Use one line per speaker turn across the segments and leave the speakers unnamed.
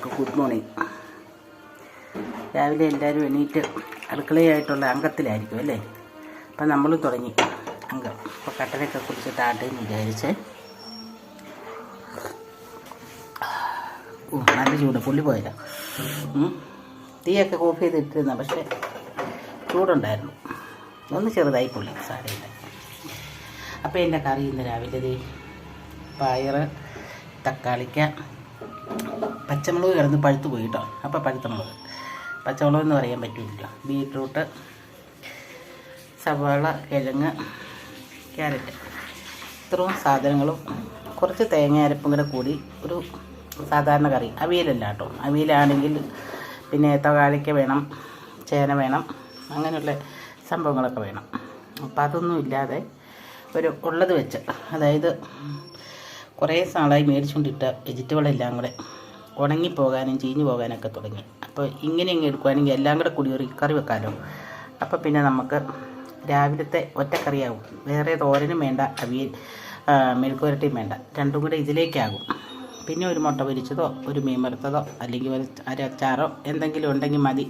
എല്ലാവർക്കും good morning. രാവിലെ എല്ലാവരും എണീറ്റ് അടുക്കളയായിട്ടുള്ള അംഗത്തിലായിരിക്കും അല്ലേ? അപ്പം നമ്മളും തുടങ്ങി അംഗം. അപ്പോൾ കട്ടനൊക്കെ കുടിച്ചിട്ട് ആട്ടേന്ന് വിചാരിച്ച്. നല്ല ചൂട്, പുള്ളി പോയല്ലോ. തീയൊക്കെ ഓഫ് ചെയ്തിട്ടിരുന്ന, പക്ഷേ ചൂടുണ്ടായിരുന്നു. ഒന്ന് ചെറുതായി പുള്ളി സാരമില്ല. അപ്പോൾ എൻ്റെ കറി ഇന്ന് രാവിലെ പയറ്, തക്കാളിക്ക, പച്ചമുളക് കിടന്ന് പഴുത്ത് പോയി കേട്ടോ. അപ്പോൾ പഴുത്ത മുളക്, പച്ചമുളക് എന്ന് പറയാൻ പറ്റില്ല, ബീറ്റ്റൂട്ട്, സവാള, കിഴങ്ങ്, ക്യാരറ്റ്, ഇത്രയും സാധനങ്ങളും കുറച്ച് തേങ്ങ അരപ്പും കൂടെ കൂടി ഒരു സാധാരണ കറി. അവിയലല്ല കേട്ടോ. അവിയലാണെങ്കിൽ പിന്നെ തക്കാളിക്ക വേണം, ചേന വേണം, അങ്ങനെയുള്ള സംഭവങ്ങളൊക്കെ വേണം. അപ്പോൾ അതൊന്നും ഇല്ലാതെ ഒരു ഉള്ളത് വെച്ച്, അതായത് കുറേ നാളായി മേടിച്ചുകൊണ്ടിട്ട വെജിറ്റബിളെല്ലാം കൂടെ ഉണങ്ങിപ്പോകാനും ചീഞ്ഞു പോകാനൊക്കെ തുടങ്ങി. അപ്പോൾ ഇങ്ങനെ എടുക്കുകയാണെങ്കിൽ എല്ലാം കൂടെ കൂടി ഒരു കറി വെക്കാമല്ലോ. അപ്പോൾ പിന്നെ നമുക്ക് രാവിലത്തെ ഒറ്റക്കറിയാവും. വേറെ തോരനും വേണ്ട, മെഴുക്കുവരട്ടിയും വേണ്ട, രണ്ടും കൂടെ ഇതിലേക്കാകും. പിന്നെ ഒരു മുട്ട പൊരിച്ചതോ ഒരു മീൻ വറുത്തതോ അല്ലെങ്കിൽ ഒരു അച്ചാറോ എന്തെങ്കിലും ഉണ്ടെങ്കിൽ മതി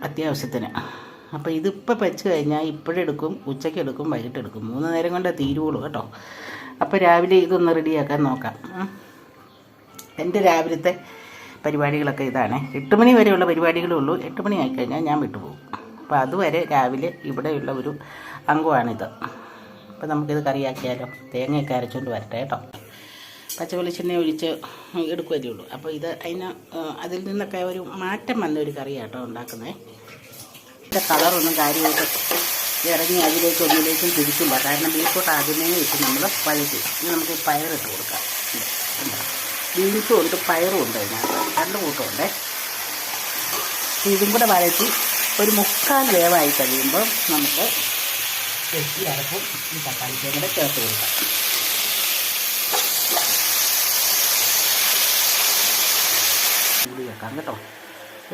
അത്യാവശ്യത്തിന്. അപ്പോൾ ഇതിപ്പോൾ വെച്ച് കഴിഞ്ഞാൽ ഇപ്പോഴെടുക്കും, ഉച്ചയ്ക്ക് എടുക്കും, വൈകിട്ട് എടുക്കും, 3 നേരം കൊണ്ട് തീരുവുള്ളൂ കേട്ടോ. അപ്പോൾ രാവിലെ ഇതൊന്ന് റെഡിയാക്കാൻ നോക്കാം. എൻ്റെ രാവിലത്തെ പരിപാടികളൊക്കെ ഇതാണ്. 8 മണി വരെയുള്ള പരിപാടികളേ ഉള്ളൂ. 8 മണി ആയിക്കഴിഞ്ഞാൽ ഞാൻ വിട്ടുപോകും. അപ്പോൾ അതുവരെ രാവിലെ ഇവിടെയുള്ള ഒരു അംഗമാണിത്. അപ്പോൾ നമുക്കിത് കറിയാക്കിയാലോ. തേങ്ങയൊക്കെ അരച്ചുകൊണ്ട് വരട്ടെ കേട്ടോ. പച്ച വെളിച്ചെണ്ണ ഒഴിച്ച് എടുക്കുകയല്ലേ ഉള്ളൂ. അപ്പോൾ ഇത് അതിൽ നിന്നൊക്കെ ഒരു മാറ്റം വന്ന ഒരു കറിയാട്ടോ ഉണ്ടാക്കുന്നത്. ഇതിൻ്റെ കളറൊന്നും കാര്യമായിട്ട് ഇറങ്ങി അതിലേക്ക് ഒന്നിലേക്കും തിരിക്കില്ല. കാരണം ബീറ്റ്റൂട്ട് ആദ്യമേ ഇട്ട് നമ്മൾ വഴറ്റി. ഇനി നമുക്ക് പയറിട്ട് കൊടുക്കാം. ബീൻസും ഉണ്ട്, പയറും ഉണ്ട്, അതിനകത്ത് 2 കൂട്ടമുണ്ട്. ഇതും കൂടെ വഴറ്റി ഒരു 3/4 വേവായി കഴിയുമ്പോൾ നമുക്ക് വെട്ടി അരപ്പും ഈ തക്കാളിക്കയും കൂടെ ചേർത്ത് കൊടുക്കാം. മൂടി വെക്കാം കേട്ടോ.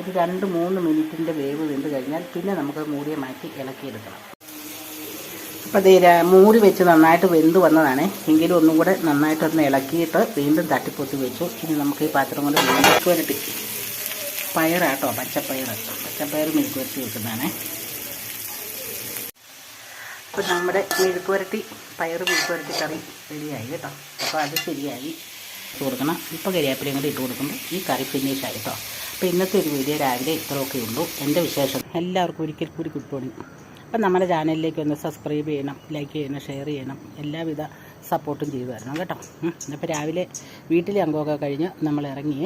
ഒരു 2-3 മിനിറ്റിൻ്റെ വേവ് വെന്ത് കഴിഞ്ഞാൽ പിന്നെ നമുക്ക് മൂടിയെ മാറ്റി ഇളക്കിയെടുക്കണം. അപ്പോൾ ഇത് മൂടി വെച്ച് നന്നായിട്ട് വെന്ത് വന്നതാണ്. എങ്കിലും ഒന്നും കൂടെ നന്നായിട്ടൊന്ന് ഇളക്കിയിട്ട് വീണ്ടും തട്ടിപ്പൊത്തി വെച്ചു. ഇനി നമുക്ക് ഈ പാത്രം കൊണ്ട് മെഴുക്ക് പുരട്ടി, പയറാട്ടോ, പച്ചപ്പയർ മെഴുക്ക് പുരട്ടി വെക്കുന്നതാണ്. അപ്പോൾ നമ്മുടെ മെഴുക്ക് പുരട്ടി, മെഴുക്ക് പുരട്ടി കറി റെഡിയായി കേട്ടോ. അപ്പോൾ അത് ശരിയായി ഇട്ട് കൊടുക്കണം. ഇപ്പോൾ കരിയാപ്പിലയും കൂടി ഇട്ട് കൊടുക്കുമ്പോൾ ഈ കറി ഫിനിഷായി കേട്ടോ. അപ്പോൾ ഇന്നത്തെ ഒരു വീഡിയോ രാവിലെ ഇത്രയൊക്കെ ഉള്ളൂ. എൻ്റെ വിശേഷം എല്ലാവർക്കും ഒരിക്കൽ കൂടി ഗുഡ് മോർണിംഗ്. അപ്പം നമ്മുടെ ചാനലിലേക്ക് ഒന്ന് സബ്സ്ക്രൈബ് ചെയ്യണം, ലൈക്ക് ചെയ്യണം, ഷെയർ ചെയ്യണം, എല്ലാവിധ സപ്പോർട്ടും ചെയ്തു തരണം കേട്ടോ. അപ്പോൾ രാവിലെ വീട്ടിലെ അംഗമൊക്കെ കഴിഞ്ഞ് നമ്മൾ ഇറങ്ങിയേ.